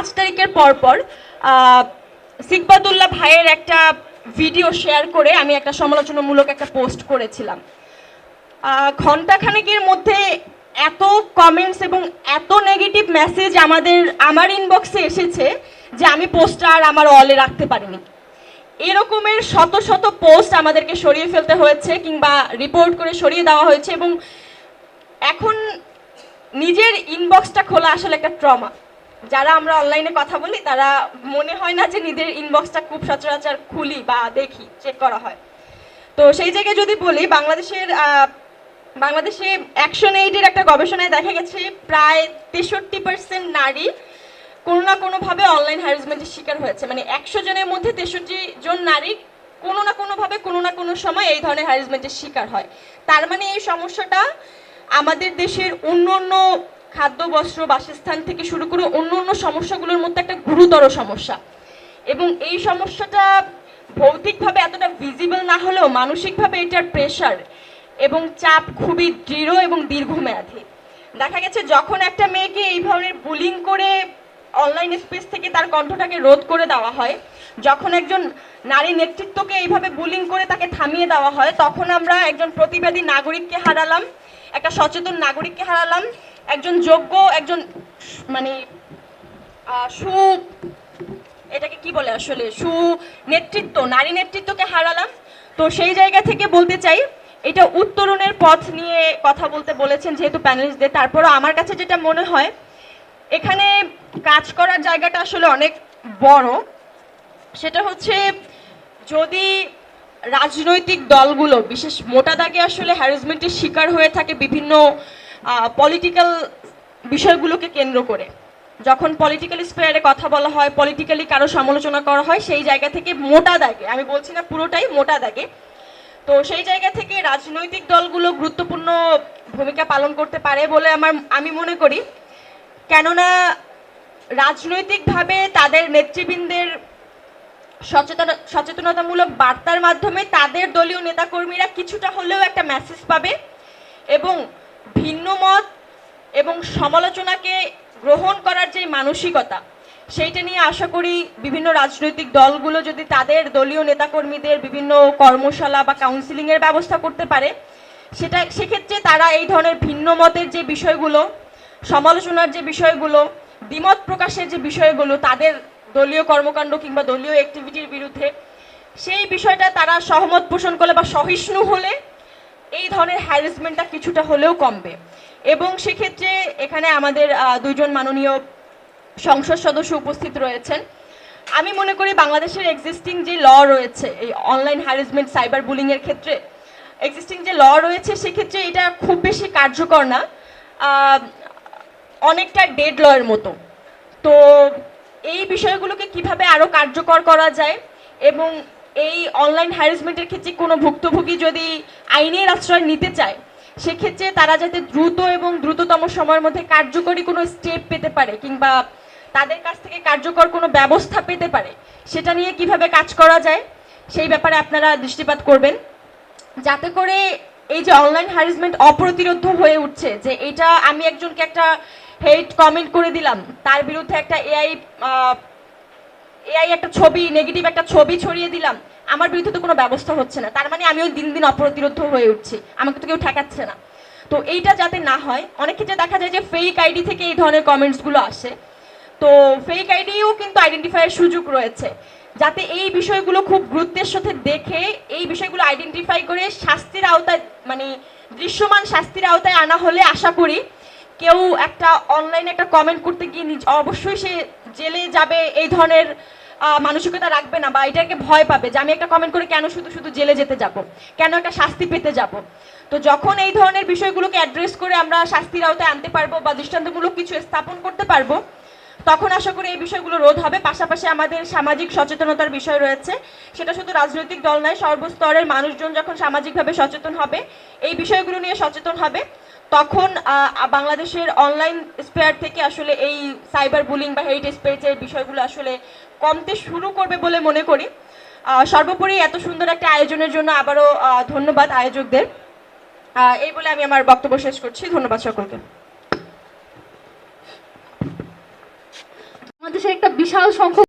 5 তারিখের পরপর সিকবাতুল্লাহ ভাইয়ের একটা ভিডিও শেয়ার করে আমি একটা সমালোচনামূলক একটা পোস্ট করেছিলাম। ঘণ্টাখানেকের মধ্যে এত কমেন্টস এবং এত নেগেটিভ মেসেজ আমার ইনবক্সে এসেছে যে আমি পোস্টটা আর আমার অলে রাখতে পারিনি। এরকমের শত শত পোস্ট আমাদেরকে সরিয়ে ফেলতে হয়েছে কিংবা রিপোর্ট করে সরিয়ে দেওয়া হয়েছে, এবং এখন নিজের ইনবক্সটা খোলা আসলে একটা ট্রমা। যারা আমরা অনলাইনে কথা বলি তারা মনে হয় না যে নিজের ইনবক্সটা খুব সচরাচর খুলি বা দেখি, চেক করা হয়। তো সেই জায়গায় যদি বলি, বাংলাদেশে অ্যাকশন এইডের একটা গবেষণায় দেখা গেছে প্রায় 63% নারী কোনো না কোনোভাবে অনলাইন হ্যারাসমেন্টের শিকার হয়েছে। মানে 100 জনের মধ্যে 63 জন নারী কোনো না কোনোভাবে কোনো না কোনো সময় এই ধরনের হ্যারাসমেন্টের শিকার হয়। তার মানে এই সমস্যাটা আমাদের দেশের অন্য খাদ্য, বস্ত্র, বাসস্থান থেকে শুরু করে অন্য সমস্যাগুলোর মধ্যে একটা গুরুতর সমস্যা। এবং এই সমস্যাটা ভৌতিকভাবে এতটা ভিজিবল না হলেও মানসিকভাবে এটার প্রেশার এবং চাপ খুবই দৃঢ় এবং দীর্ঘমেয়াদী। দেখা গেছে যখন একটা মেয়েকে এই ধরনের বুলিং করে অনলাইন স্পেস থেকে তার কণ্ঠটাকে রোধ করে দেওয়া হয়, যখন একজন নারী নেতৃত্বকে এইভাবে বুলিং করে তাকে থামিয়ে দেওয়া হয়, তখন আমরা একজন প্রতিবাদী নাগরিককে হারালাম, একটা সচেতন নাগরিককে হারালাম, একজন যোগ্য, একজন মানে এটাকে কি বলে আসলে নেতৃত্ব, নারী নেতৃত্বকে হারালাম। তো সেই জায়গা থেকে বলতে চাই, এটা উত্তরণের পথ নিয়ে কথা বলতে বলেছেন যেহেতু প্যানেলিস্টদের, তারপরও আমার কাছে যেটা মনে হয় এখানে কাজ করার জায়গাটা আসলে অনেক বড়। সেটা হচ্ছে, যদি রাজনৈতিক দলগুলো বিশেষ মোটা দাগে আসলে হ্যারাসমেন্টের শিকার হয়ে থাকে বিভিন্ন পলিটিক্যাল বিষয়গুলোকে কেন্দ্র করে, যখন পলিটিক্যাল স্পেয়ারে কথা বলা হয়, পলিটিক্যালি কারো সমালোচনা করা হয়, সেই জায়গা থেকে মোটা দাগে, আমি বলছি না পুরোটাই, মোটা দাগে, তো সেই জায়গা থেকে রাজনৈতিক দলগুলো গুরুত্বপূর্ণ ভূমিকা পালন করতে পারে বলে আমি মনে করি। কেননা রাজনৈতিকভাবে তাদের নেতৃবৃন্দের সচেতনতামূলক বার্তার মাধ্যমে তাদের দলীয় নেতাকর্মীরা কিছুটা হলেও একটা মেসেজ পাবে, এবং ভিন্ন মত এবং সমালোচনাকে গ্রহণ করার যে মানসিকতা, সেইটা নিয়ে আশা করি বিভিন্ন রাজনৈতিক দলগুলো যদি তাদের দলীয় নেতাকর্মীদের বিভিন্ন কর্মশালা বা কাউন্সিলিংয়ের ব্যবস্থা করতে পারে, সেক্ষেত্রে তারা এই ধরনের ভিন্ন মতের যে বিষয়গুলো, সমালোচনার যে বিষয়গুলো, দ্বিমত প্রকাশের যে বিষয়গুলো তাদের দলীয় কর্মকাণ্ড কিংবা দলীয় অ্যাক্টিভিটির বিরুদ্ধে, সেই বিষয়টা তারা সহমত পোষণ করলে বা সহিষ্ণু হলে এই ধরনের হ্যারাসমেন্টটা কিছুটা হলেও কমবে। এবং সেক্ষেত্রে এখানে আমাদের দুইজন মাননীয় সংসদ সদস্য উপস্থিত রয়েছেন। আমি মনে করি বাংলাদেশের এক্সিস্টিং যে ল রয়েছে এই অনলাইন হ্যারাসমেন্ট, সাইবার বুলিংয়ের ক্ষেত্রে এক্সিস্টিং যে ল রয়েছে, সেক্ষেত্রে এটা খুব বেশি কার্যকর না, অনেকটা ডেড লয়ের মতো। তো এই বিষয়গুলোকে কিভাবে আরও কার্যকর করা যায়, এবং এই অনলাইন হ্যারাসমেন্টের ক্ষেত্রে কোনো ভুক্তভোগী যদি আইনের আশ্রয় নিতে চায়, সেক্ষেত্রে তারা যাতে দ্রুত এবং দ্রুততম সময়ের মধ্যে কার্যকরী কোনো স্টেপ পেতে পারে কিংবা তাদের কাছ থেকে কার্যকর কোনো ব্যবস্থা পেতে পারে, সেটা নিয়ে কিভাবে কাজ করা যায় সেই ব্যাপারে আপনারা দৃষ্টিপাত করবেন, যাতে করে এই যে অনলাইন হ্যারাসমেন্ট অপ্রতিরোধ্য হয়ে উঠছে, যে এটা আমি একজনকে একটা হেট কমেন্ট করে দিলাম, তার বিরুদ্ধে একটা এআই একটা ছবি, নেগেটিভ একটা ছবি ছড়িয়ে দিলাম, আমার বিরুদ্ধে তো কোনো ব্যবস্থা হচ্ছে না, তার মানে আমিও দিন দিন অপ্রতিরোধ্য হয়ে উঠছি, আমাকে তো কেউ ঠেকাচ্ছে না। তো এইটা যাতে না হয়, অনেক ক্ষেত্রে দেখা যায় যে ফেক আইডি থেকে এই ধরনের কমেন্টসগুলো আসে, তো ফেক আইডিও কিন্তু আইডেন্টিফাইয়ের সুযোগ রয়েছে, যাতে এই বিষয়গুলো খুব গুরুত্বের সাথে দেখে এই বিষয়গুলো আইডেন্টিফাই করে শাস্তির আওতায়, মানে দৃশ্যমান শাস্তির আওতায় আনা হলে আশা করি কেউ একটা অনলাইনে একটা কমেন্ট করতে গিয়ে অবশ্যই সে জেলে যাবে এই ধরনের মানসিকতা রাখবে না, বা এটাকে ভয় পাবে যে আমি একটা কমেন্ট করে কেন শুধু শুধু জেলে যেতে যাব, কেন একটা শাস্তি পেতে যাব। তো যখন এই ধরনের বিষয়গুলোকে অ্যাড্রেস করে আমরা শাস্তির আওতায় আনতে পারবো বা দৃষ্টান্তমূলক কিছু স্থাপন করতে পারবো, তখন আশা করি এই বিষয়গুলো রোধ হবে। পাশাপাশি আমাদের সামাজিক সচেতনতার বিষয় রয়েছে, সেটা শুধু রাজনৈতিক দল নয়, সর্বস্তরের মানুষজন যখন সামাজিকভাবে সচেতন হবে, এই বিষয়গুলো নিয়ে সচেতন হবে, তখন বাংলাদেশের অনলাইন স্পেয়ার থেকে আসলে এই সাইবার বুলিং বা হেট স্পেসের বিষয়গুলো আসলে কমতে শুরু করবে বলে মনে করি। সর্বোপরি এত সুন্দর একটা আয়োজনের জন্য আবারও ধন্যবাদ আয়োজকদের। এই বলে আমি আমার বক্তব্য শেষ করছি। ধন্যবাদ সকলকে। বাংলাদেশের একটা বিশাল সংখ্যক